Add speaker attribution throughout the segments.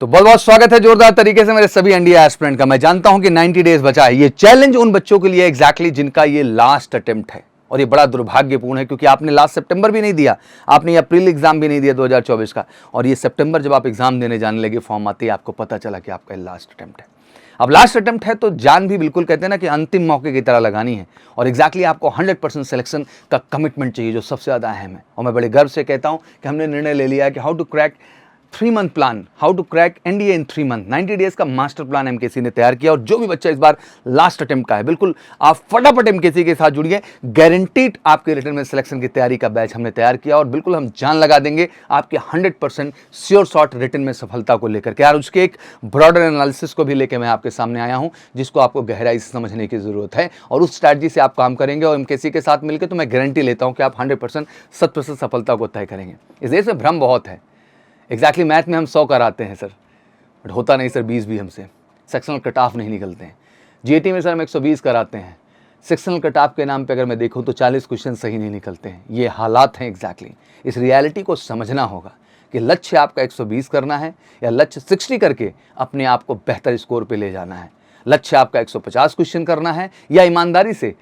Speaker 1: तो बहुत बहुत स्वागत है जोरदार तरीके से मेरे सभी एनडीए एस्पिरेंट का। मैं जानता हूं कि 90 डेज बचा है। ये चैलेंज उन बच्चों के लिए एग्जैक्टली जिनका ये लास्ट अटेम्प्ट है, और ये बड़ा दुर्भाग्यपूर्ण है क्योंकि आपने लास्ट सितंबर भी नहीं दिया, आपने अप्रैल एग्जाम भी नहीं दिया 2024 का, और ये सितंबर जब आप एग्जाम देने जाने लगे, फॉर्म आते ही आपको पता चला कि आपका लास्ट अटेम्प्ट है। अब लास्ट अटेम्प्ट है तो जान भी बिल्कुल कहते हैं ना कि अंतिम मौके की तरह लगानी है, और एग्जैक्टली आपको 100% सिलेक्शन का कमिटमेंट चाहिए जो सबसे ज़्यादा अहम है। और मैं बड़े गर्व से कहता हूं कि हमने निर्णय ले लिया है कि how to crack 3 month plan, how to crack NDA in 3 month, 90 days का मास्टर प्लान एमकेसी ने तैयार किया। और जो भी बच्चा इस बार लास्ट अटेम्प्ट का है, बिल्कुल आप फटाफट एमकेसी के साथ जुड़िए। गारंटीड आपके रिटर्न में सिलेक्शन की तैयारी का बैच हमने तैयार किया, और बिल्कुल हम जान लगा देंगे आपके 100% श्योर शॉट रिटर्न में सफलता को लेकर के। यार उसके एक ब्रॉडर एनालिसिस को भी लेकर मैं आपके सामने आया हूं, जिसको आपको गहराई से समझने की जरूरत है, और उस स्ट्रैटेजी से आप काम करेंगे और एमकेसी के साथ मिलकर तो मैं गारंटी लेता हूं कि आप 100% 100% सफलता को तय करेंगे। इस देश में भ्रम बहुत है। एग्जैक्टली मैथ में हम 100 कराते हैं सर, बट होता नहीं सर 20 भी हमसे, सेक्शनल कट ऑफ नहीं निकलते हैं। जीएटी में सर हम 120 कराते हैं, सेक्शनल कट ऑफ के नाम पे अगर मैं देखूं तो 40 क्वेश्चन सही नहीं निकलते हैं। ये हालात हैं एग्जैक्टली। इस रियलिटी को समझना होगा कि लक्ष्य आपका 120 करना है या लक्ष्य 60 करके अपने आप को बेहतर स्कोर पे ले जाना है। लक्ष्य आपका 150 क्वेश्चन करना है या ईमानदारी से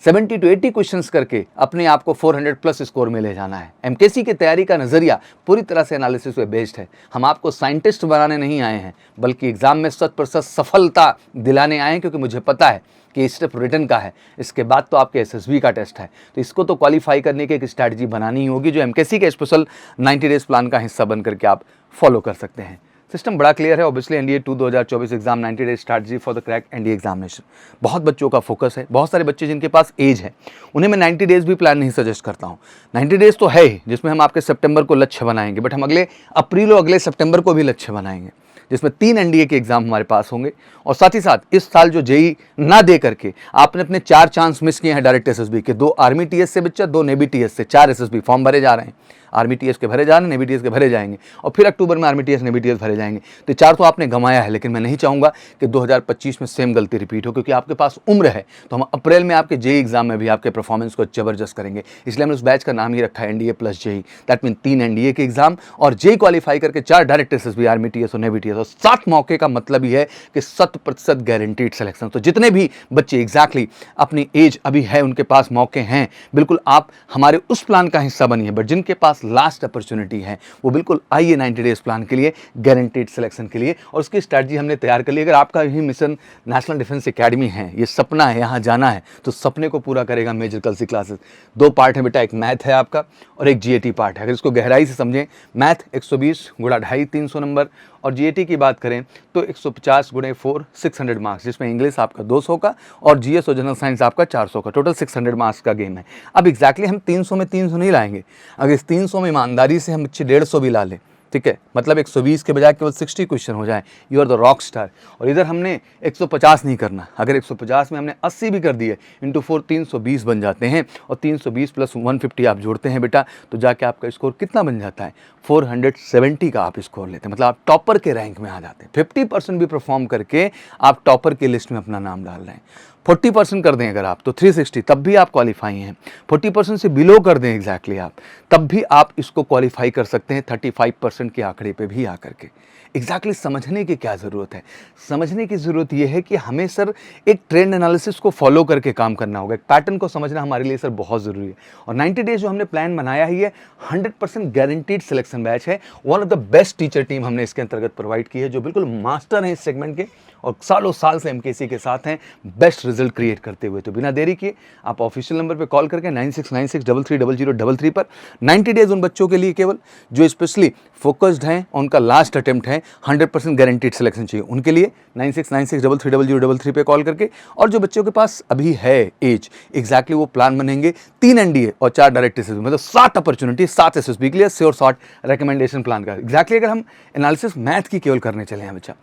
Speaker 1: 70 to 80 क्वेश्चंस करके अपने आप को 400 प्लस स्कोर में ले जाना है। एमकेसी की तैयारी का नजरिया पूरी तरह से एनालिसिस पे बेस्ड है। हम आपको साइंटिस्ट बनाने नहीं आए हैं, बल्कि एग्जाम में 100% सफलता दिलाने आए हैं, क्योंकि मुझे पता है कि स्टेप रिटर्न का है, इसके बाद तो आपके एसएसबी का टेस्ट है। तो इसको तो क्वालिफाई करने की एक स्ट्रैटेजी बनानी ही होगी, जो एमकेसी के स्पेशल 90 डेज प्लान का हिस्सा बन करके आप फॉलो कर सकते हैं। सिस्टम बड़ा क्लियर है। Obviously NDA 2 2024 exam 90 days strategy for the crack NDA examination. बहुत बच्चों का फोकस है, बहुत सारे बच्चे जिनके पास एज है, उन्हें मैं 90 डेज भी प्लान नहीं सजेस्ट करता हूँ। 90 डेज तो है ही, जिसमें हम आपके सितंबर को लक्ष्य बनाएंगे, बट हम अगले अप्रैल और अगले सितंबर को भी लक्ष्य बनाएंगे, जिसमें 3 एनडीए के एग्जाम हमारे पास होंगे। और साथ ही साथ इस साल जो जेई ना दे करके आपने अपने 4 चांस मिस किए हैं डायरेक्ट एसएसबी के, 2 आर्मी टीएस से बच्चा, 2 नेवी टीएस से, 4 एसएसबी फॉर्म भरे जा रहे हैं। आर्मी टीएस के भरे जा रहे हैं, नेवी टीएस के भरे जाएंगे, और फिर अक्टूबर में आर्मी टीएस नेवी टीएस भरे जाएंगे। तो 4 तो आपने गंवाया है, लेकिन मैं नहीं चाहूंगा कि 2025 में सेम गलती रिपीट हो, क्योंकि आपके पास उम्र है। तो हम अप्रैल में आपके जेई एग्जाम में भी आपके परफॉर्मेंस को जबरदस्त करेंगे। इसलिए हमने उस बैच का नाम ही रखा है NDA plus JEE. That mean 3 NDA के एग्जाम और जेई क्वालिफाई करके 4 डायरेक्ट एसएसबी, आर्मी टीएस और नेवी टीएस, और 7 मौके का मतलब ही है कि 100% गारंटीड सिलेक्शन। तो जितने भी बच्चे एग्जैक्टली अपनी एज अभी है, उनके पास मौके हैं, बिल्कुल आप हमारे उस प्लान का हिस्सा बनिए। बट जिनके पास लास्ट अपॉर्चुनिटी है, वो बिल्कुल आइए 90 डेज प्लान के लिए, गारंटीड सिलेक्शन के लिए। और उसकी स्ट्रैटेजी हमने तैयार कर ली। अगर आपका ही मिशन नेशनल डिफेंस एकेडमी है, ये सपना है, यहाँ जाना है, तो सपने को पूरा करेगा मेजर कलसी क्लासेस। 2 पार्ट है बेटा, एक मैथ है आपका और एक जीएटी पार्ट है। अगर इसको गहराई से समझें, मैथ 120 गुणा 2.5 300 नंबर, और जीएटी की बात करें तो 150 गुणे 4 600 मार्क्स, जिसमें इंग्लिश आपका 200 का और जीएस और जनरल साइंस आपका 400 का, टोटल 600 मार्क्स का गेम है। अब एग्जैक्टली हम 300 में 300 नहीं लाएंगे। अगर इस 300 में ईमानदारी से हम बच्चे 150 भी ला लें, ठीक है, मतलब 120 के बजाय केवल 60 क्वेश्चन हो जाए, you are the rock star. और इधर हमने 150 नहीं करना, अगर 150 में हमने 80 भी कर दिए, इंटू 4 320 बन जाते हैं, और 320 प्लस 150 आप जोड़ते हैं बेटा, तो जाके आपका स्कोर कितना बन जाता है, 470 का आप स्कोर लेते हैं। मतलब आप टॉपर के रैंक में आ जाते हैं। 50% भी परफॉर्म करके आप टॉपर के लिस्ट में अपना नाम डाल रहे हैं। 40% कर दें अगर आप, तो 360, तब भी आप क्वालिफाई हैं। 40% से बिलो कर दें एग्जैक्टली आप, तब भी आप इसको क्वालिफाई कर सकते हैं 35% के आंकड़े पे भी आकर के। एग्जैक्टली समझने की क्या ज़रूरत है? समझने की ज़रूरत यह है कि हमें सर एक ट्रेंड एनालिसिस को फॉलो करके काम करना होगा। एक पैटर्न को समझना हमारे लिए सर बहुत ज़रूरी है। और 90 डेज जो हमने प्लान बनाया है, ये 100% गारंटीड सिलेक्शन बैच है। One of the best teacher team हमने इसके अंतर्गत प्रोवाइड की है, जो बिल्कुल मास्टर हैं इस सेगमेंट के, और सालों साल से एमकेसी के साथ हैं, बेस्ट रिजल्ट क्रिएट करते हुए। तो बिना देरी किए आप ऑफिशियल नंबर पे कॉल करके 9696330033 पर 90 डेज उन बच्चों के लिए केवल जो स्पेशली फोकस्ड हैं, उनका लास्ट अटेम्प्ट है, 100% गारंटीड सिलेक्शन चाहिए, उनके लिए 9696330033 पे कॉल करके। और जो बच्चों के पास अभी है एज, एग्जैक्टली वो प्लान बनेंगे 3 एनडीए और 4 डायरेक्ट एसएसबी, मतलब 7 अपॉर्चुनिटी, 7 एसएसबी के लिए श्योर शॉट रिकमेंडेशन प्लान का। एग्जैक्टली अगर हम एनालिसिस मैथ की केवल करने चले हैं बच्चा,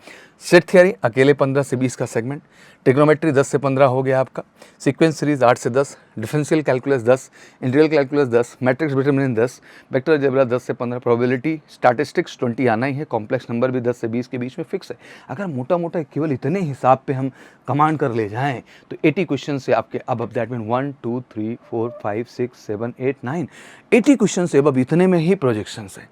Speaker 1: सेट थियरी अकेले 15 से 20 का सेगमेंट, ट्रिग्नोमेट्री 10 से 15 हो गया आपका, सीक्वेंस सीरीज 8 से 10, differential calculus 10, integral calculus 10, matrix determinant 10, vector algebra 10 से 15, प्रोबेबिलिटी स्टैटिस्टिक्स 20 आना ही है, कॉम्प्लेक्स नंबर भी 10 से 20 के बीच में फिक्स है। अगर मोटा मोटा केवल इतने हिसाब पे हम कमांड कर ले जाएं तो 80 क्वेश्चन से आपके अब दैट मीन 1 2 3 4 5 6 7 8 9 80 क्वेश्चन से अब इतने में ही प्रोजेक्शंस है।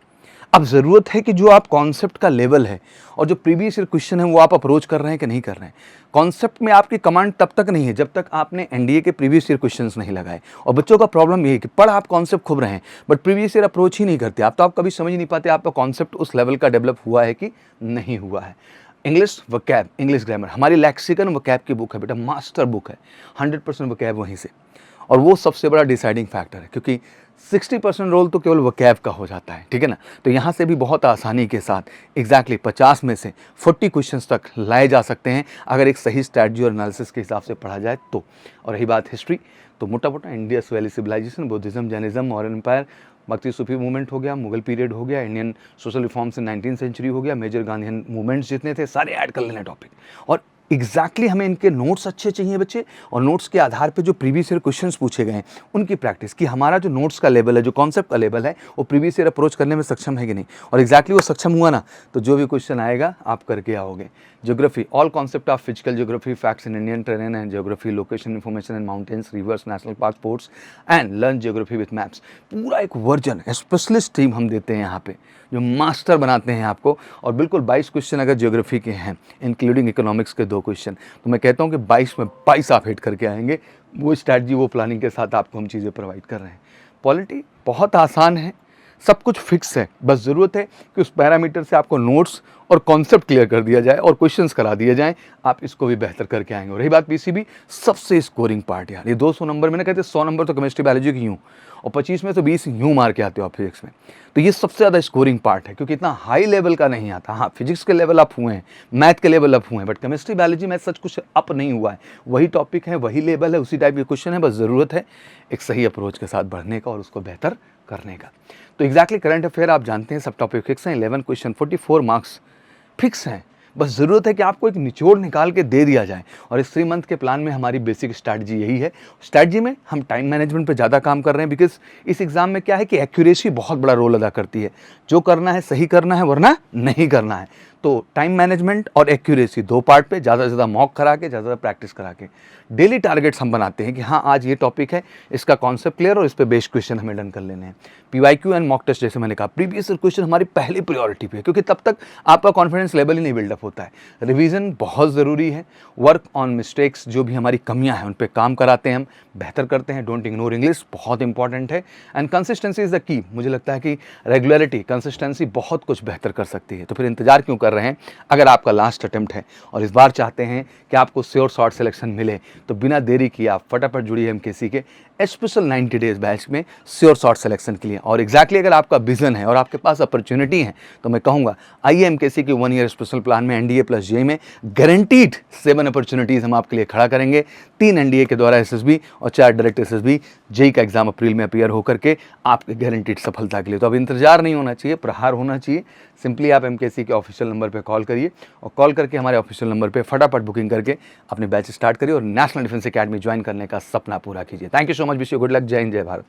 Speaker 1: अब ज़रूरत है कि जो आप कॉन्सेप्ट का लेवल है और जो प्रीवियस ईयर क्वेश्चन है वो आप अप्रोच कर रहे हैं कि नहीं कर रहे हैं। कॉन्सेप्ट में आपकी कमांड तब तक नहीं है जब तक आपने एनडीए के प्रीवियस ईयर क्वेश्चंस नहीं लगाए। और बच्चों का प्रॉब्लम ये है कि पढ़ आप कॉन्सेप्ट खूब रहे हैं बट प्रीवियस ईयर अप्रोच ही नहीं करते आप, तो आप कभी समझ नहीं पाते आपका कॉन्सेप्ट उस लेवल का डेवलप हुआ है कि नहीं हुआ है। इंग्लिश वकैब, इंग्लिश ग्रामर, हमारी लैक्सिकन वकैब की बुक है बेटा, मास्टर बुक है, 100% वकैब वहीं से। और वो सबसे बड़ा डिसाइडिंग फैक्टर है क्योंकि 60% रोल तो केवल वकैब का हो जाता है, ठीक है ना। तो यहाँ से भी बहुत आसानी के साथ एग्जैक्टली 50 में से 40 क्वेश्चंस तक लाए जा सकते हैं अगर एक सही स्ट्रैटेजी और एनालिसिस के हिसाब से पढ़ा जाए तो। और रही बात हिस्ट्री, तो मोटा मोटा Indus valley civilisation, Buddhism, Jainism, modern empire, Bhakti Sufi movement हो गया, मुगल पीरियड हो गया, Indian social reforms in 19th century हो गया, मेजर गांधीयन मूवमेंट्स जितने थे सारे ऐड कर लेना टॉपिक। और एग्जैक्टली हमें इनके नोट्स अच्छे चाहिए बच्चे, और नोट्स के आधार पे जो प्रीवियस ईयर क्वेश्चंस पूछे गए हैं उनकी प्रैक्टिस, कि हमारा जो नोट्स का लेवल है, जो कॉन्सेप्ट का लेवल है, वो प्रीवियस ईयर अप्रोच करने में सक्षम है कि नहीं। और एग्जैक्टली वो सक्षम हुआ ना तो जो भी क्वेश्चन आएगा आप करके आओगे। Geography, all concept of physical geography, facts in Indian terrain and geography, location information and mountains, reverse, national park, ports and learn geography with maps, पूरा एक वर्जन स्पेशलिस्ट टीम हम देते हैं यहाँ पे जो मास्टर बनाते हैं आपको। और बिल्कुल 22 क्वेश्चन अगर ज्योग्राफी के हैं इंक्लूडिंग इकोनॉमिक्स के 2 क्वेश्चन, तो मैं कहता हूँ कि 22 में 22 आप हिट करके आएंगे। वो स्ट्रैटेजी, वो प्लानिंग के साथ आपको हम चीज़ें प्रोवाइड कर रहे हैं। पॉलिटी बहुत आसान है, सब कुछ फिक्स है, बस ज़रूरत है कि उस पैरामीटर से आपको नोट्स और कॉन्सेप्ट क्लियर कर दिया जाए और क्वेश्चंस करा दिए जाएं, आप इसको भी बेहतर करके आएंगे। और रही बात पीसीबी, सबसे स्कोरिंग पार्ट यार, ये 200 नंबर में ना कहते 100 नंबर तो केमिस्ट्री बायोलॉजी की यूँ, और 25 में तो 20 यूँ मार के आते हो आप फिजिक्स में। तो ये सबसे ज़्यादा स्कोरिंग पार्ट है क्योंकि इतना हाई लेवल का नहीं आता। हाँ, फिजिक्स के लेवल अप हुए हैं, मैथ के लेवल अप हुए हैं, बट केमिस्ट्री बायोलॉजी में सच कुछ अप नहीं हुआ है। वही टॉपिक है, वही लेवल है, उसी टाइप के क्वेश्चन है, बस ज़रूरत है एक सही अप्रोच के साथ बढ़ने का और उसको बेहतर करने का। तो एग्जैक्टली करंट अफेयर आप जानते हैं, सब टॉपिक फिक्स हैं, 11 क्वेश्चन, 44 मार्क्स फिक्स हैं। बस ज़रूरत है कि आपको एक निचोड़ निकाल के दे दिया जाए। और इस 3 मंथ के प्लान में हमारी बेसिक स्ट्रैटेजी यही है। स्ट्रैटेजी में हम टाइम मैनेजमेंट पे ज़्यादा काम कर रहे हैं बिकॉज इस एग्ज़ाम में क्या है कि एक्यूरेसी बहुत बड़ा रोल अदा करती है। जो करना है सही करना है, वरना नहीं करना है। तो टाइम मैनेजमेंट और एक्यूरेसी 2 पार्ट पे ज़्यादा से ज़्यादा मॉक करा के, ज़्यादा प्रैक्टिस करा के डेली टारगेट्स हम बनाते हैं कि हाँ आज ये टॉपिक है, इसका कॉन्सेप्ट क्लियर और इस पे बेस्ड क्वेश्चन हमें डन कर लेने हैं। पीवाईक्यू एंड मॉक टेस्ट, जैसे मैंने कहा, प्रीवियस ईयर क्वेश्चन हमारी पहली प्रायोरिटी पे है क्योंकि तब तक आपका कॉन्फिडेंस लेवल ही नहीं बिल्डअप होता है। रिवीजन बहुत ज़रूरी है, वर्क ऑन मिस्टेक्स, जो भी हमारी कमियां हैं उन पे काम कराते हैं हम, बेहतर करते हैं। डोंट इग्नोर इंग्लिश, बहुत इंपॉर्टेंट है। And consistency is the key. मुझे लगता है कि रेगुलरिटी, कंसिस्टेंसी बहुत कुछ बेहतर कर सकती है। तो फिर इंतजार क्यों कर रहे हैं? अगर आपका लास्ट अटेम्प्ट है और इस बार चाहते हैं कि आपको श्योर शॉर्ट सिलेक्शन मिले, तो बिना देरी किए आप फटाफट जुड़िए एमकेसी के स्पेशल 90 डेज बैच में श्योर शॉर्ट सिलेक्शन के लिए। और एग्जैक्टली अगर आपका विजन है और आपके पास अपॉर्चुनिटी है तो मैं कहूँगा आइए एमकेसी के 1 ईयर स्पेशल प्लान में एनडीए प्लस जेईई में गारंटीड 7 अपॉर्चुनिटीज़ हम आपके लिए खड़ा करेंगे। 3 एनडीए के द्वारा एसएसबी और 4 डायरेक्ट एसएसबी। जेईई का एग्जाम अप्रैल में अपीयर होकर के आपके गारंटीड सफलता के लिए। तो अब इंतजार नहीं होना चाहिए, प्रहार होना चाहिए। सिंपली आप एमकेसी के ऑफिशियल नंबर पे कॉल करिए और कॉल करके हमारे ऑफिशियल नंबर पे फटाफट बुकिंग करके अपने बैच स्टार्ट करिए और नेशनल डिफेंस एकेडमी ज्वाइन करने का सपना पूरा कीजिए। Thank you so much, wish you good luck. जय हिंद, जय भारत।